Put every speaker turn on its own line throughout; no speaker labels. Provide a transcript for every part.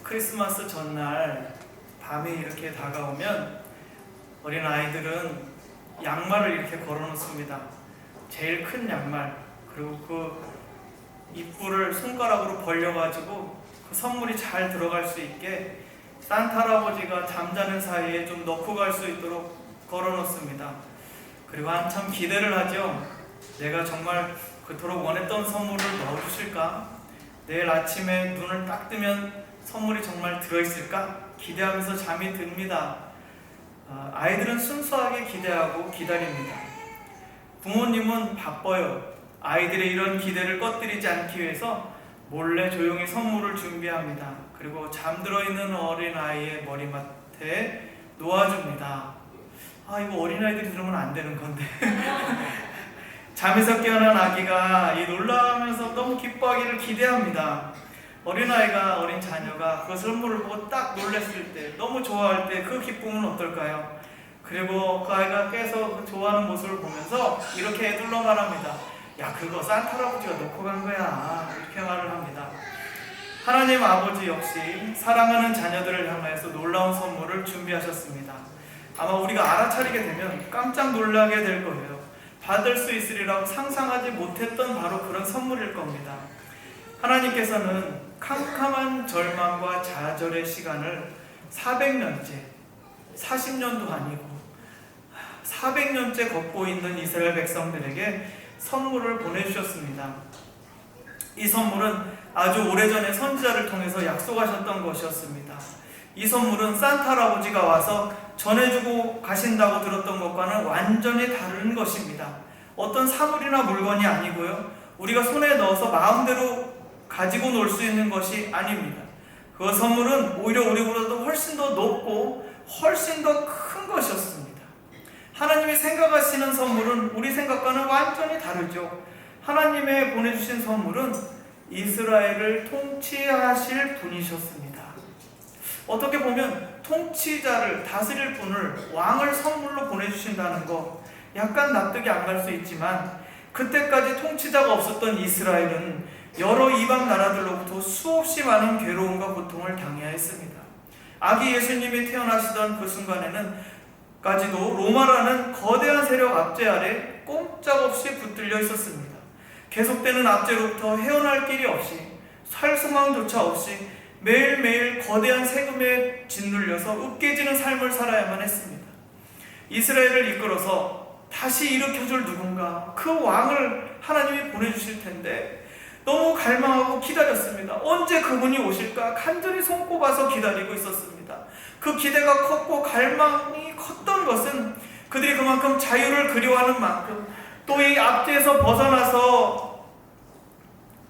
크리스마스 전날 밤이 이렇게 다가오면 어린 아이들은 양말을 이렇게 걸어놓습니다. 제일 큰 양말, 그리고 그 입구를 손가락으로 벌려가지고 그 선물이 잘 들어갈 수 있게 산타 할아버지가 잠자는 사이에 좀 넣고 갈 수 있도록 걸어놓습니다. 그리고 한참 기대를 하죠. 내가 정말 그토록 원했던 선물을 넣어주실까? 내일 아침에 눈을 딱 뜨면 선물이 정말 들어있을까? 기대하면서 잠이 듭니다. 아이들은 순수하게 기대하고 기다립니다. 부모님은 바빠요. 아이들의 이런 기대를 꺼뜨리지 않기 위해서 몰래 조용히 선물을 준비합니다. 그리고 잠들어 있는 어린아이의 머리맡에 놓아줍니다. 이거 어린아이들이 들으면 안 되는 건데. 잠에서 깨어난 아기가 이 놀라면서 너무 기뻐하기를 기대합니다. 어린아이가, 어린 자녀가 그 선물을 보고 딱 놀랐을 때, 너무 좋아할 때 그 기쁨은 어떨까요? 그리고 그 아이가 깨서 좋아하는 모습을 보면서 이렇게 애둘러 말합니다. 야, 그거 산타 할아버지가 놓고 간 거야. 이렇게 말을 합니다. 하나님 아버지 역시 사랑하는 자녀들을 향해서 놀라운 선물을 준비하셨습니다. 아마 우리가 알아차리게 되면 깜짝 놀라게 될 거예요. 받을 수 있으리라고 상상하지 못했던 바로 그런 선물일 겁니다. 하나님께서는 캄캄한 절망과 좌절의 시간을 400년째, 40년도 아니고 400년째 걷고 있는 이스라엘 백성들에게 선물을 보내주셨습니다. 이 선물은 아주 오래전에 선지자를 통해서 약속하셨던 것이었습니다. 이 선물은 산타 할아버지가 와서 전해주고 가신다고 들었던 것과는 완전히 다른 것입니다. 어떤 사물이나 물건이 아니고요, 우리가 손에 넣어서 마음대로 가지고 놀 수 있는 것이 아닙니다. 그 선물은 오히려 우리보다도 훨씬 더 높고 훨씬 더 큰 것이었습니다. 하나님이 생각하시는 선물은 우리 생각과는 완전히 다르죠. 하나님의 보내주신 선물은 이스라엘을 통치하실 분이셨습니다. 어떻게 보면 통치자를, 다스릴 분을, 왕을 선물로 보내주신다는 거 약간 납득이 안 갈 수 있지만, 그때까지 통치자가 없었던 이스라엘은 여러 이방 나라들로부터 수없이 많은 괴로움과 고통을 당해야 했습니다. 아기 예수님이 태어나시던 그 순간에는 까지도 로마라는 거대한 세력 압제 아래 꼼짝없이 붙들려 있었습니다. 계속되는 압제로부터 헤어날 길이 없이, 살 소망조차 없이 매일매일 거대한 세금에 짓눌려서 으깨지는 삶을 살아야만 했습니다. 이스라엘을 이끌어서 다시 일으켜줄 누군가, 그 왕을 하나님이 보내주실 텐데 너무 갈망하고 기다렸습니다. 언제 그분이 오실까 간절히 손꼽아서 기다리고 있었습니다. 그 기대가 컸고 갈망이 컸던 것은 그들이 그만큼 자유를 그리워하는 만큼, 또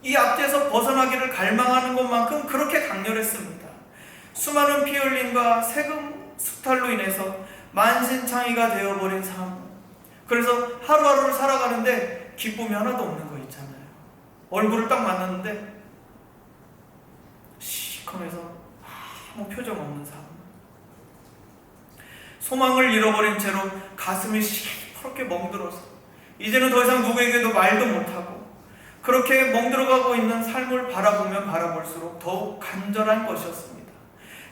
이 압제에서 벗어나기를 갈망하는 것만큼 그렇게 강렬했습니다. 수많은 피 흘림과 세금 수탈로 인해서 만신창이가 되어버린 삶, 그래서 하루하루를 살아가는데 기쁨이 하나도 없는 거 있잖아요. 얼굴을 딱 만났는데 시커매서 아무 표정 없는 삶, 소망을 잃어버린 채로 가슴이 시퍼렇게 멍들어서 이제는 더 이상 누구에게도 말도 못하고 그렇게 멍들어가고 있는 삶을 바라보면 바라볼수록 더욱 간절한 것이었습니다.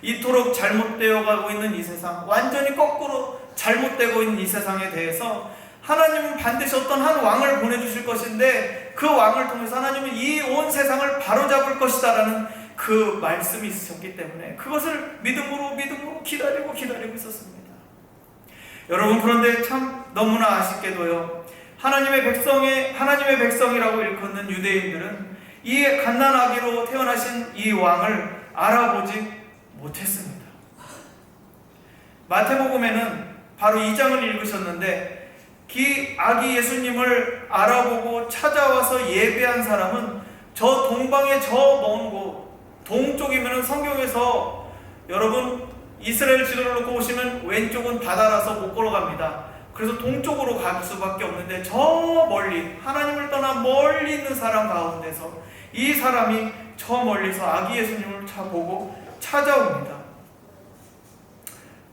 이토록 잘못되어 가고 있는 이 세상, 완전히 거꾸로 잘못되고 있는 이 세상에 대해서 하나님은 반드시 어떤 한 왕을 보내주실 것인데, 그 왕을 통해서 하나님은 이 온 세상을 바로잡을 것이다 라는 그 말씀이 있으셨기 때문에 그것을 믿음으로 기다리고 있었습니다. 여러분, 그런데 참 너무나 아쉽게도요, 하나님의 백성이라고 일컫는 유대인들은 이 갓난아기로 태어나신 이 왕을 알아보지 못했습니다. 마태복음에는 바로 2장을 읽으셨는데, 이 아기 예수님을 알아보고 찾아와서 예배한 사람은 저 동방의 저 먼 곳, 동쪽이면 성경에서 여러분 이스라엘 지도를 놓고 보시면 왼쪽은 바다라서 못 걸어갑니다. 그래서 동쪽으로 갈 수밖에 없는데, 저 멀리 하나님을 떠나 멀리 있는 사람 가운데서 이 사람이 저 멀리서 아기 예수님을 보고 찾아옵니다.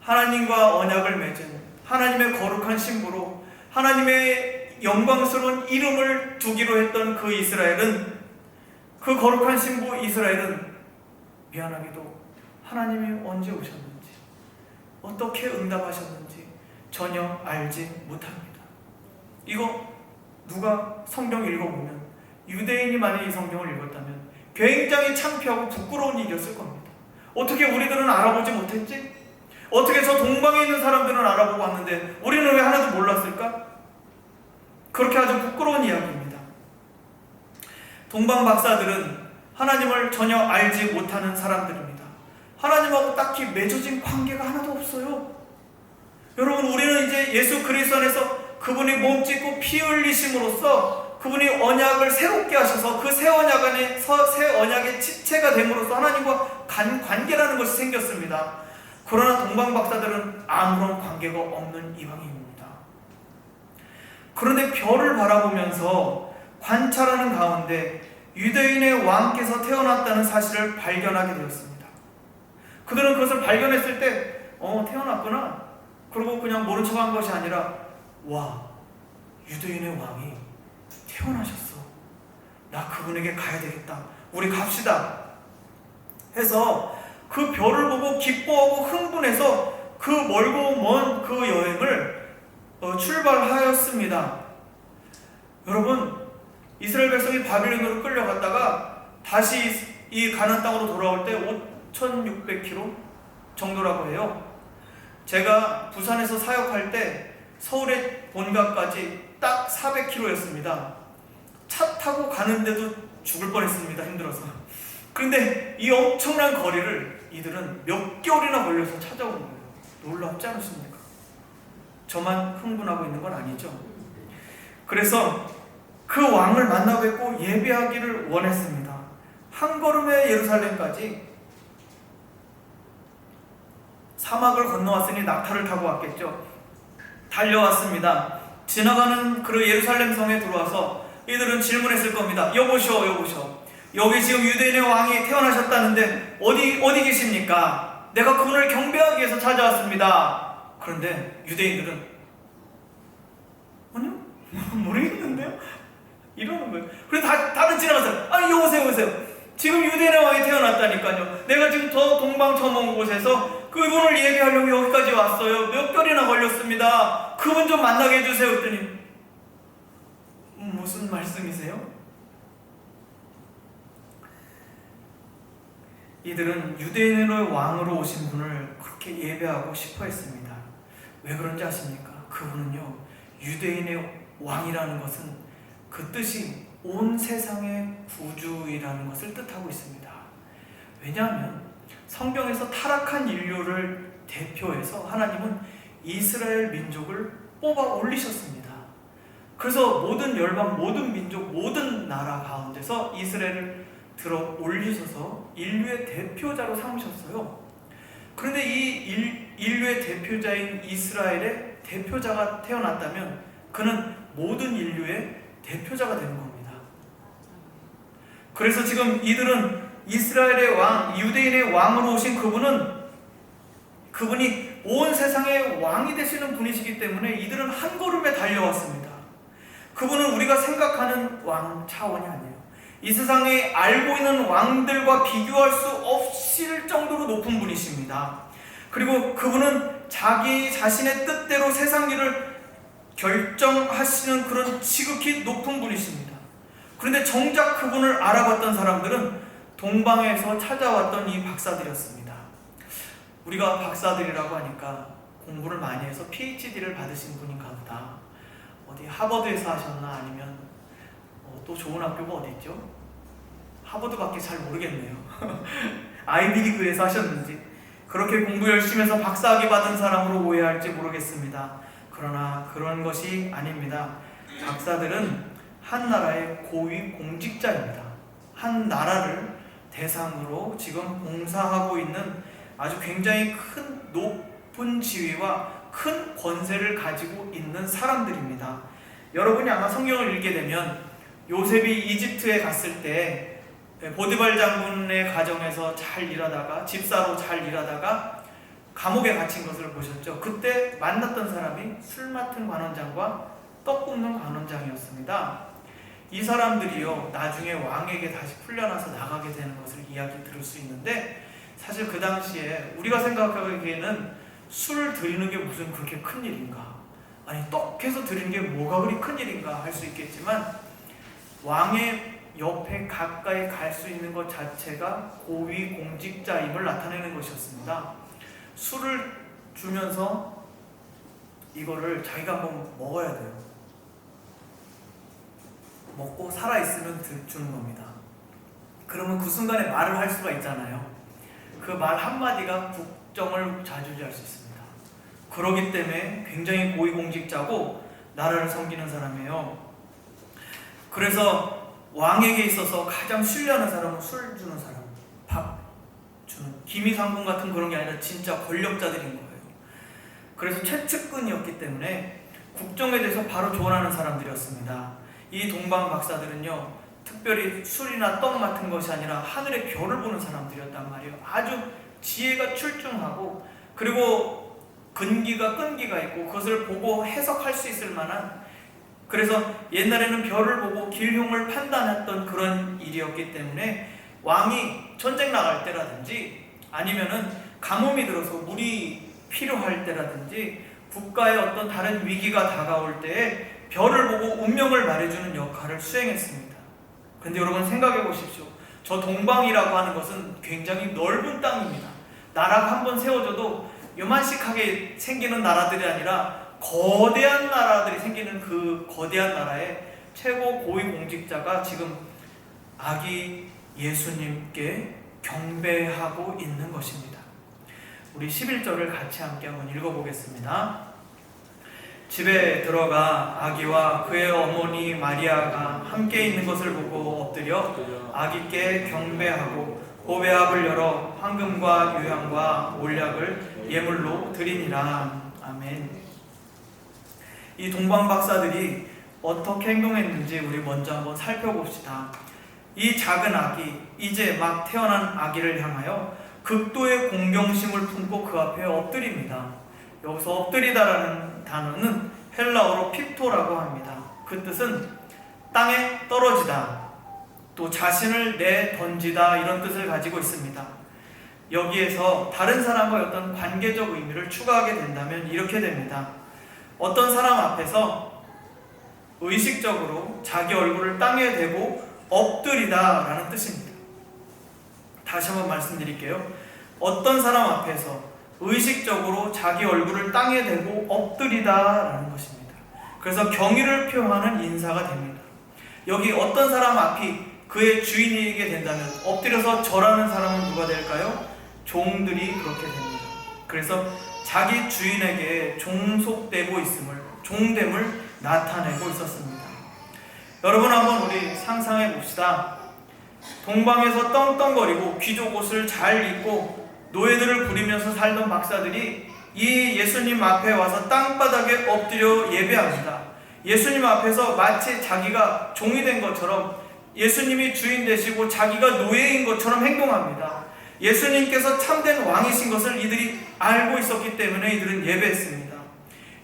하나님과 언약을 맺은 하나님의 거룩한 신부로 하나님의 영광스러운 이름을 두기로 했던 그 이스라엘은, 그 거룩한 신부 이스라엘은 미안하게도 하나님이 언제 오셨는지, 어떻게 응답하셨는지 전혀 알지 못합니다. 이거 누가 성경 읽어보면, 유대인이 만약 이 성경을 읽었다면 굉장히 창피하고 부끄러운 일이었을 겁니다. 어떻게 우리들은 알아보지 못했지? 어떻게 저 동방에 있는 사람들은 알아보고 왔는데 우리는 왜 하나도 몰랐을까? 그렇게 아주 부끄러운 이야기입니다. 동방 박사들은 하나님을 전혀 알지 못하는 사람들입니다. 하나님하고 딱히 맺어진 관계가 하나도 없어요. 여러분, 우리는 이제 예수 그리스도 안에서 그분이 몸짓고 피 흘리심으로써 그분이 언약을 새롭게 하셔서 그 새 언약 안에서 새 언약의 지체가 됨으로써 하나님과 관계라는 것이 생겼습니다. 그러나 동방 박사들은 아무런 관계가 없는 이방인입니다. 그런데 별을 바라보면서 관찰하는 가운데 유대인의 왕께서 태어났다는 사실을 발견하게 되었습니다. 그들은 그것을 발견했을 때 태어났구나, 그리고 그냥 모른 척한 것이 아니라, 와, 유대인의 왕이 태어나셨어, 나 그분에게 가야 되겠다, 우리 갑시다 해서 그 별을 보고 기뻐하고 흥분해서 그 멀고 먼 그 여행을 출발하였습니다. 여러분, 이스라엘 백성이 바빌론으로 끌려갔다가 다시 이 가나안 땅으로 돌아올 때 5,600km 정도라고 해요. 제가 부산에서 사역할 때 서울의 본가까지 딱 400km였습니다. 차 타고 가는데도 죽을 뻔했습니다. 힘들어서. 그런데 이 엄청난 거리를 이들은 몇 개월이나 걸려서 찾아온 거예요. 놀랍지 않으십니까? 저만 흥분하고 있는 건 아니죠. 그래서 그 왕을 만나 뵙고 예배하기를 원했습니다. 한 걸음에 예루살렘까지, 사막을 건너왔으니 낙타를 타고 왔겠죠. 달려왔습니다. 지나가는 그 예루살렘 성에 들어와서 이들은 질문했을 겁니다. 여보시오, 여보시오, 여기 지금 유대인의 왕이 태어나셨다는데 어디 계십니까? 내가 그분을 경배하기 위해서 찾아왔습니다. 그런데 유대인들은 아니요, 모르겠는데요? 이러는 거예요. 그래서 다른 지나가서, 아니 여보세요, 지금 유대인의 왕이 태어났다니까요. 내가 지금 저 동방 저 먼 곳에서 그분을 예배하려고 여기까지 왔어요. 몇 개월이나 걸렸습니다. 그분 좀 만나게 해주세요. 그랬더니 무슨 말씀이세요? 이들은 유대인의 왕으로 오신 분을 그렇게 예배하고 싶어 했습니다. 왜 그런지 아십니까? 그분은요, 유대인의 왕이라는 것은 그 뜻이 온 세상의 구주이라는 것을 뜻하고 있습니다. 왜냐하면 성경에서 타락한 인류를 대표해서 하나님은 이스라엘 민족을 뽑아 올리셨습니다. 그래서 모든 열방, 모든 민족, 모든 나라 가운데서 이스라엘을 들어 올리셔서 인류의 대표자로 삼으셨어요. 그런데 이 인류의 대표자인 이스라엘의 대표자가 태어났다면 그는 모든 인류의 대표자가 되는 겁니다. 그래서 지금 이들은 이스라엘의 왕, 유대인의 왕으로 오신 그분이 온 세상의 왕이 되시는 분이시기 때문에 이들은 한 걸음에 달려왔습니다. 그분은 우리가 생각하는 왕 차원이 아니에요. 이 세상에 알고 있는 왕들과 비교할 수 없을 정도로 높은 분이십니다. 그리고 그분은 자기 자신의 뜻대로 세상 일을 결정하시는 그런 지극히 높은 분이십니다. 그런데 정작 그분을 알아봤던 사람들은 동방에서 찾아왔던 이 박사들이었습니다. 우리가 박사들이라고 하니까 공부를 많이 해서 PhD를 받으신 분인가 보다. 어디 하버드에서 하셨나, 아니면 또 좋은 학교가 어디 있죠? 하버드밖에 잘 모르겠네요. 아이비리그에서 하셨는지, 그렇게 공부 열심히 해서 박사학위 받은 사람으로 오해할지 모르겠습니다. 그러나 그런 것이 아닙니다. 박사들은 한 나라의 고위 공직자입니다. 한 나라를 대상으로 지금 봉사하고 있는 아주 굉장히 큰 높은 지위와 큰 권세를 가지고 있는 사람들입니다. 여러분이 아마 성경을 읽게 되면 요셉이 이집트에 갔을 때 보디발 장군의 가정에서 잘 일하다가, 집사로 잘 일하다가 감옥에 갇힌 것을 보셨죠. 그때 만났던 사람이 술 맡은 관원장과 떡 굽는 관원장이었습니다. 이 사람들이요, 나중에 왕에게 다시 풀려나서 나가게 되는 것을 이야기 들을 수 있는데, 사실 그 당시에 우리가 생각하기에는 술 드리는 게 무슨 그렇게 큰 일인가, 아니 떡해서 드리는 게 뭐가 그리 큰 일인가 할 수 있겠지만, 왕의 옆에 가까이 갈 수 있는 것 자체가 고위 공직자임을 나타내는 것이었습니다. 술을 주면서 이거를 자기가 한번 먹어야 돼요. 먹고 살아있으면 주는 겁니다. 그러면 그 순간에 말을 할 수가 있잖아요. 그 말 한마디가 국정을 좌지우지할 수 있습니다. 그러기 때문에 굉장히 고위공직자고 나라를 섬기는 사람이에요. 그래서 왕에게 있어서 가장 신뢰하는 사람은 술 주는 사람, 밥 주는, 기미상궁 같은 그런 게 아니라 진짜 권력자들인 거예요. 그래서 최측근이었기 때문에 국정에 대해서 바로 조언하는 사람들이었습니다. 이 동방 박사들은요, 특별히 술이나 떡 같은 것이 아니라 하늘의 별을 보는 사람들이었단 말이에요. 아주 지혜가 출중하고, 그리고 끈기가 있고, 그것을 보고 해석할 수 있을 만한, 그래서 옛날에는 별을 보고 길흉을 판단했던 그런 일이었기 때문에 왕이 전쟁 나갈 때라든지 아니면은 가뭄이 들어서 물이 필요할 때라든지 국가의 어떤 다른 위기가 다가올 때에 별을 보고 운명을 말해주는 역할을 수행했습니다. 근데 여러분 생각해 보십시오. 저 동방이라고 하는 것은 굉장히 넓은 땅입니다. 나라가 한번 세워져도 요만씩하게 생기는 나라들이 아니라 거대한 나라들이 생기는 그 거대한 나라의 최고 고위공직자가 지금 아기 예수님께 경배하고 있는 것입니다. 우리 11절을 같이 함께 한번 읽어보겠습니다. 집에 들어가 아기와 그의 어머니 마리아가 함께 있는 것을 보고 엎드려 아기께 경배하고 보배압을 열어 황금과 유향과 몰약을 예물로 드리니라. 아멘. 이 동방 박사들이 어떻게 행동했는지 우리 먼저 한번 살펴봅시다. 이 작은 아기, 이제 막 태어난 아기를 향하여 극도의 공경심을 품고 그 앞에 엎드립니다. 여기서 엎드리다라는 단어는 헬라어로 핍토라고 합니다. 그 뜻은 땅에 떨어지다, 또 자신을 내던지다, 이런 뜻을 가지고 있습니다. 여기에서 다른 사람과의 어떤 관계적 의미를 추가하게 된다면 이렇게 됩니다. 어떤 사람 앞에서 의식적으로 자기 얼굴을 땅에 대고 엎드리다 라는 뜻입니다. 다시 한번 말씀드릴게요. 어떤 사람 앞에서 의식적으로 자기 얼굴을 땅에 대고 엎드리다 라는 것입니다. 그래서 경의를 표하는 인사가 됩니다. 여기 어떤 사람 앞이 그의 주인이게 된다면 엎드려서 절하는 사람은 누가 될까요? 종들이 그렇게 됩니다. 그래서 자기 주인에게 종속되고 있음을, 종됨을 나타내고 있었습니다. 여러분 한번 우리 상상해 봅시다. 동방에서 떵떵거리고 귀족 옷을 잘 입고 노예들을 부리면서 살던 박사들이 이 예수님 앞에 와서 땅바닥에 엎드려 예배합니다. 예수님 앞에서 마치 자기가 종이 된 것처럼, 예수님이 주인 되시고 자기가 노예인 것처럼 행동합니다. 예수님께서 참된 왕이신 것을 이들이 알고 있었기 때문에 이들은 예배했습니다.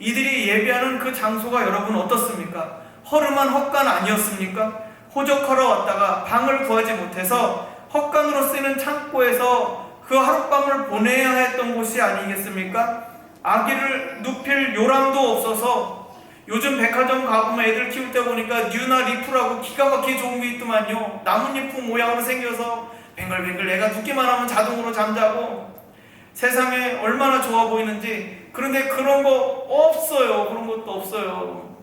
이들이 예배하는 그 장소가 여러분 어떻습니까? 허름한 헛간 아니었습니까? 호적하러 왔다가 방을 구하지 못해서 헛간으로 쓰는 창고에서 그 하룻밤을 보내야 했던 곳이 아니겠습니까? 아기를 눕힐 요람도 없어서, 요즘 백화점 가보면 애들 키울 때 보니까 뉴나 리프라고 기가 막히게 좋은 게 있더만요. 나뭇잎 모양으로 생겨서 뱅글뱅글 애가 눕기만 하면 자동으로 잠자고, 세상에 얼마나 좋아 보이는지. 그런데 그런 거 없어요. 그런 것도 없어요.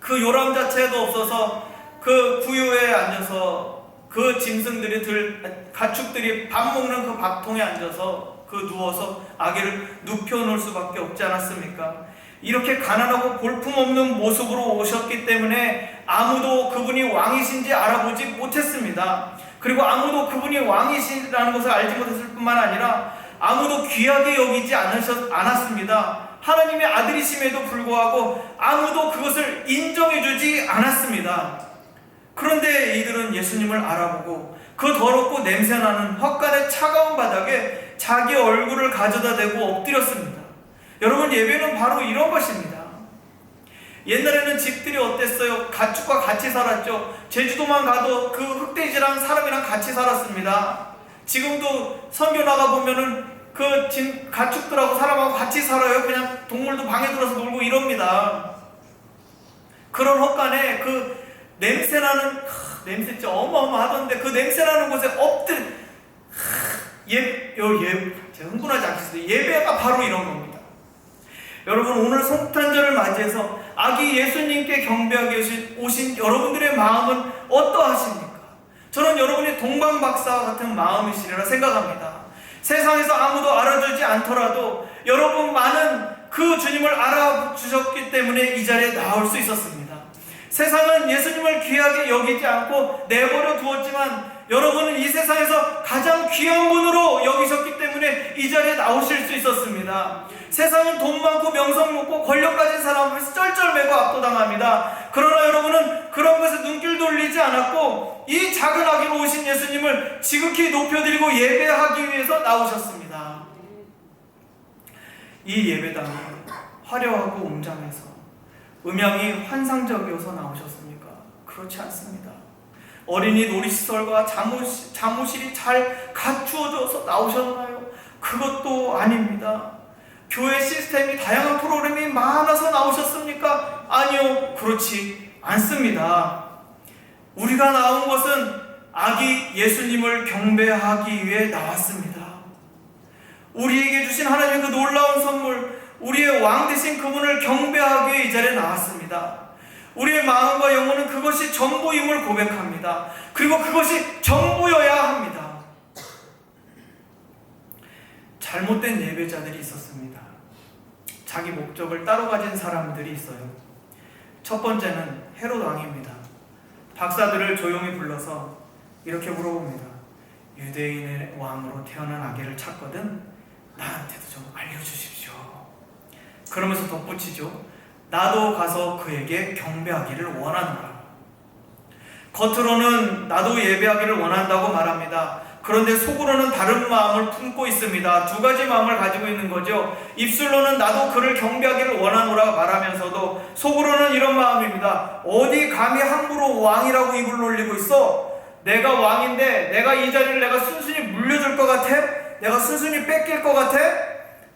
그 요람 자체도 없어서 그 구유에 앉아서 그 짐승들이 가축들이 밥 먹는 그 밥통에 앉아서 누워서 아기를 눕혀놓을 수밖에 없지 않았습니까? 이렇게 가난하고 볼품없는 모습으로 오셨기 때문에 아무도 그분이 왕이신지 알아보지 못했습니다. 그리고 아무도 그분이 왕이시라는 것을 알지 못했을 뿐만 아니라 아무도 귀하게 여기지 않았습니다. 하나님의 아들이심에도 불구하고 아무도 그것을 인정해주지 않았습니다. 그런데 이들은 예수님을 알아보고 그 더럽고 냄새나는 헛간의 차가운 바닥에 자기 얼굴을 가져다 대고 엎드렸습니다. 여러분, 예배는 바로 이런 것입니다. 옛날에는 집들이 어땠어요? 가축과 같이 살았죠. 제주도만 가도 그 흑돼지랑 사람이랑 같이 살았습니다. 지금도 선교 나가 보면은 그 가축들하고 사람하고 같이 살아요. 그냥 동물도 방에 들어서 놀고 이럽니다. 그런 헛간에 그 냄새나는 냄새 진짜 어마어마하던데 그 냄새나는 곳에 제가 흥분하지 않겠습니다. 예배가 바로 이런 겁니다. 여러분, 오늘 성탄절을 맞이해서 아기 예수님께 경배하게 오신 여러분들의 마음은 어떠하십니까? 저는 여러분이 동방박사와 같은 마음이시리라 생각합니다. 세상에서 아무도 알아주지 않더라도 여러분만은 그 주님을 알아주셨기 때문에 이 자리에 나올 수 있었습니다. 세상은 예수님을 귀하게 여기지 않고 내버려 두었지만 여러분은 이 세상에서 가장 귀한 분으로 여기셨기 때문에 이 자리에 나오실 수 있었습니다. 세상은 돈 많고 명성 높고 권력 가진 사람 앞에서 쩔쩔매고 압도당합니다. 그러나 여러분은 그런 것에 눈길 돌리지 않았고 이 작은 아기로 오신 예수님을 지극히 높여드리고 예배하기 위해서 나오셨습니다. 이 예배당이 화려하고 웅장해서 음향이 환상적이어서 나오셨습니까? 그렇지 않습니다. 어린이 놀이시설과 자무실이 잘 갖추어져서 나오셨나요? 그것도 아닙니다. 교회 시스템이 다양한 프로그램이 많아서 나오셨습니까? 아니요, 그렇지 않습니다. 우리가 나온 것은 아기 예수님을 경배하기 위해 나왔습니다. 우리에게 주신 하나님의 그 놀라운 선물, 우리의 왕 되신 그분을 경배하기 위해 이 자리에 나왔습니다. 우리의 마음과 영혼은 그것이 전부임을 고백합니다. 그리고 그것이 전부여야 합니다. 잘못된 예배자들이 있었습니다. 자기 목적을 따로 가진 사람들이 있어요. 첫 번째는 헤롯 왕입니다. 박사들을 조용히 불러서 이렇게 물어봅니다. 유대인의 왕으로 태어난 아기를 찾거든 나한테도 좀 알려주십시오. 그러면서 덧붙이죠. 나도 가서 그에게 경배하기를 원하노라. 겉으로는 나도 예배하기를 원한다고 말합니다. 그런데 속으로는 다른 마음을 품고 있습니다. 두 가지 마음을 가지고 있는 거죠. 입술로는 나도 그를 경배하기를 원하노라 말하면서도 속으로는 이런 마음입니다. 어디 감히 함부로 왕이라고 입을 놀리고 있어? 내가 왕인데 내가 이 자리를 내가 순순히 물려줄 것 같아? 내가 순순히 뺏길 것 같아?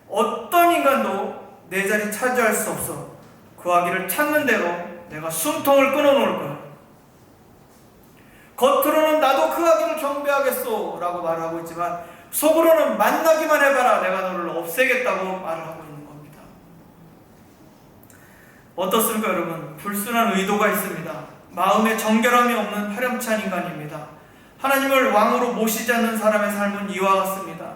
어떤 인간도 내 자리 차지할 수 없어. 그 아기를 찾는 대로 내가 숨통을 끊어놓을 거야. 겉으로는 나도 그 아기를 경배하겠소 라고 말하고 있지만 속으로는 만나기만 해봐라 내가 너를 없애겠다고 말을 하고 있는 겁니다. 어떻습니까 여러분? 불순한 의도가 있습니다. 마음에 정결함이 없는 파렴치한 인간입니다. 하나님을 왕으로 모시지 않는 사람의 삶은 이와 같습니다.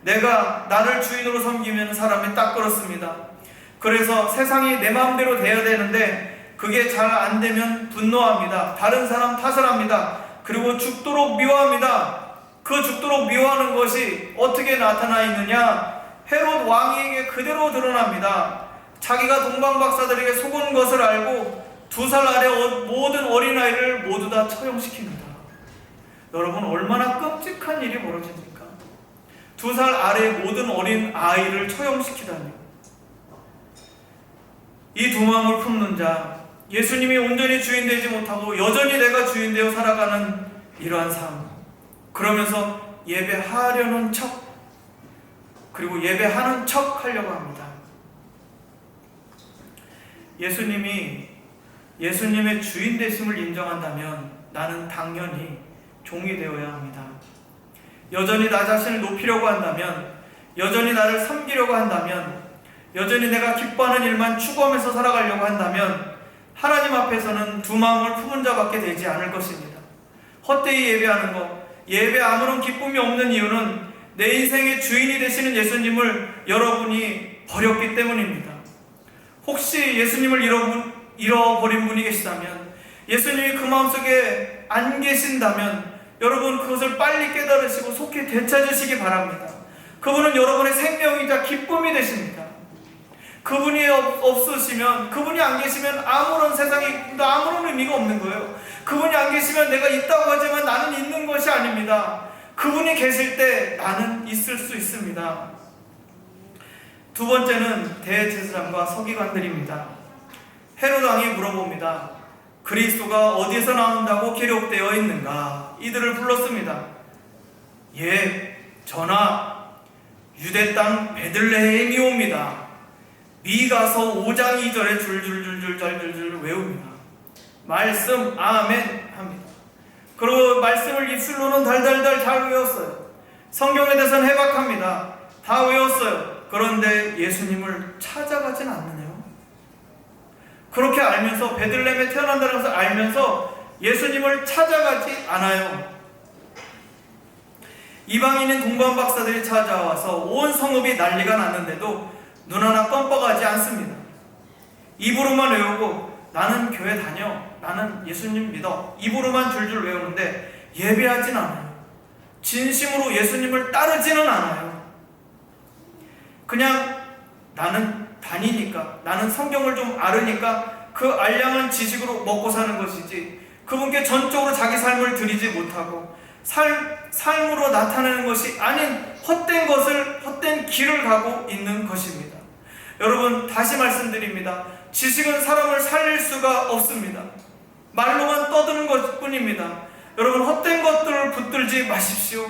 내가 나를 주인으로 섬기면 사람이 딱 그렇습니다. 그래서 세상이 내 마음대로 돼야 되는데 그게 잘 안 되면 분노합니다. 다른 사람 탓을 합니다. 그리고 죽도록 미워합니다. 그 죽도록 미워하는 것이 어떻게 나타나 있느냐? 헤롯 왕에게 그대로 드러납니다. 자기가 동방박사들에게 속은 것을 알고 2살 아래 모든 어린아이를 모두 다 처형시킵니다. 여러분 얼마나 끔찍한 일이 벌어집니까? 2살 아래 모든 어린아이를 처형시키다니. 이 두 마음을 품는 자, 예수님이 온전히 주인 되지 못하고 여전히 내가 주인 되어 살아가는 이러한 삶, 그러면서 예배하려는 척, 그리고 예배하는 척 하려고 합니다. 예수님이 예수님의 주인 되심을 인정한다면 나는 당연히 종이 되어야 합니다. 여전히 나 자신을 높이려고 한다면, 여전히 나를 섬기려고 한다면, 여전히 내가 기뻐하는 일만 추구하면서 살아가려고 한다면 하나님 앞에서는 두 마음을 품은 자밖에 되지 않을 것입니다. 헛되이 예배하는 것, 예배 아무런 기쁨이 없는 이유는 내 인생의 주인이 되시는 예수님을 여러분이 버렸기 때문입니다. 혹시 예수님을 잃어버린 분이 계시다면, 예수님이 그 마음속에 안 계신다면 여러분 그것을 빨리 깨달으시고 속히 되찾으시기 바랍니다. 그분은 여러분의 생명이자 기쁨이 되십니다. 그분이 없으시면, 그분이 안 계시면 아무런 세상에 아무런 의미가 없는 거예요. 그분이 안 계시면 내가 있다고 하지만 나는 있는 것이 아닙니다. 그분이 계실 때 나는 있을 수 있습니다. 두 번째는 대제사장과 서기관들입니다. 헤롯 왕이 물어봅니다. 그리스도가 어디에서 나온다고 기록되어 있는가? 이들을 불렀습니다. 예, 전하, 유대 땅 베들레헴이옵니다. 미가서 5장 2절에 줄줄줄줄 외웁니다. 말씀 아멘 합니다. 그리고 말씀을 입술로는 달달달 잘 외웠어요. 성경에 대해서는 해박합니다. 다 외웠어요. 그런데 예수님을 찾아가진 않느네요. 그렇게 알면서, 베들레헴에 태어난다는 것을 알면서 예수님을 찾아가지 않아요. 이방인인 동방 박사들이 찾아와서 온 성읍이 난리가 났는데도 눈 하나 껌뻑하지 않습니다. 입으로만 외우고 나는 교회 다녀, 나는 예수님 믿어, 입으로만 줄줄 외우는데 예배하진 않아요. 진심으로 예수님을 따르지는 않아요. 그냥 나는 다니니까, 나는 성경을 좀 알으니까 그 알량한 지식으로 먹고 사는 것이지, 그분께 전적으로 자기 삶을 드리지 못하고 삶으로 나타내는 것이 아닌 헛된 것을, 헛된 길을 가고 있는 것입니다. 여러분, 다시 말씀드립니다. 지식은 사람을 살릴 수가 없습니다. 말로만 떠드는 것뿐입니다. 여러분, 헛된 것들을 붙들지 마십시오.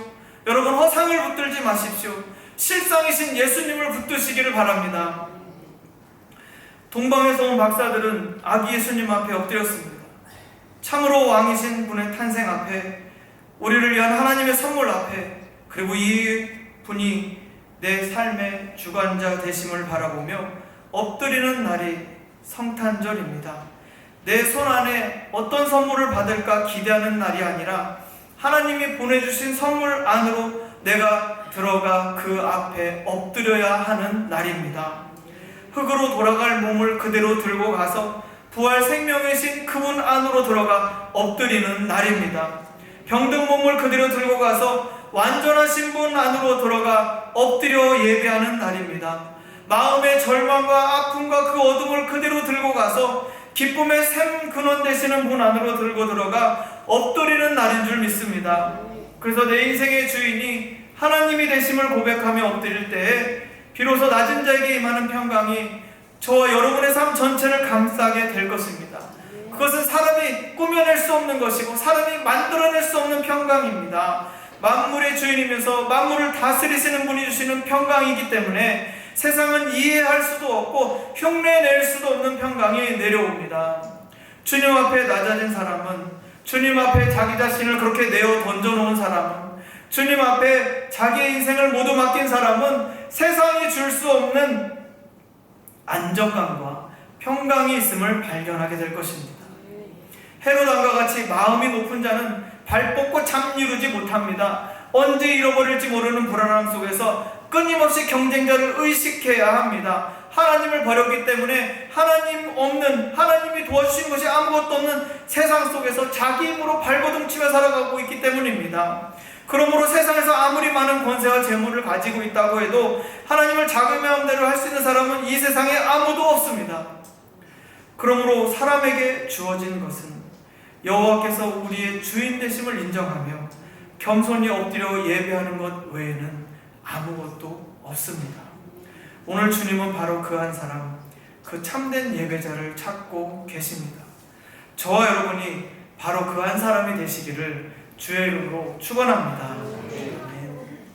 여러분, 허상을 붙들지 마십시오. 실상이신 예수님을 붙드시기를 바랍니다. 동방에서 온 박사들은 아기 예수님 앞에 엎드렸습니다. 참으로 왕이신 분의 탄생 앞에, 우리를 위한 하나님의 선물 앞에, 그리고 이 분이 내 삶의 주관자 되심을 바라보며 엎드리는 날이 성탄절입니다. 내 손 안에 어떤 선물을 받을까 기대하는 날이 아니라 하나님이 보내주신 선물 안으로 내가 들어가 그 앞에 엎드려야 하는 날입니다. 흙으로 돌아갈 몸을 그대로 들고 가서 부활 생명이신 그분 안으로 들어가 엎드리는 날입니다. 병든 몸을 그대로 들고 가서 완전하신 분 안으로 들어가 엎드려 예배하는 날입니다. 마음의 절망과 아픔과 그 어둠을 그대로 들고 가서 기쁨의 샘 근원 되시는 분 안으로 들고 들어가 엎드리는 날인 줄 믿습니다. 그래서 내 인생의 주인이 하나님이 되심을 고백하며 엎드릴 때에 비로소 낮은 자에게 임하는 평강이 저와 여러분의 삶 전체를 감싸게 될 것입니다. 그것은 사람이 꾸며낼 수 없는 것이고 사람이 만들어낼 수 없는 평강입니다. 만물의 주인이면서 만물을 다스리시는 분이 주시는 평강이기 때문에 세상은 이해할 수도 없고 흉내낼 수도 없는 평강이 내려옵니다. 주님 앞에 낮아진 사람은, 주님 앞에 자기 자신을 그렇게 내어 던져놓은 사람은, 주님 앞에 자기의 인생을 모두 맡긴 사람은 세상이 줄 수 없는 안정감과 평강이 있음을 발견하게 될 것입니다. 헤롯 왕과 같이 마음이 높은 자는 발 뻗고 잠 이루지 못합니다. 언제 잃어버릴지 모르는 불안함 속에서 끊임없이 경쟁자를 의식해야 합니다. 하나님을 버렸기 때문에 하나님이 도와주신 것이 아무것도 없는 세상 속에서 자기 힘으로 발버둥치며 살아가고 있기 때문입니다. 그러므로 세상에서 아무리 많은 권세와 재물을 가지고 있다고 해도 하나님을 자기 마음대로 할 수 있는 사람은 이 세상에 아무도 없습니다. 그러므로 사람에게 주어진 것은 여호와께서 우리의 주인 되심을 인정하며 겸손히 엎드려 예배하는 것 외에는 아무것도 없습니다. 오늘 주님은 바로 그 한 사람, 그 참된 예배자를 찾고 계십니다. 저와 여러분이 바로 그 한 사람이 되시기를 주의 이름으로 축원합니다.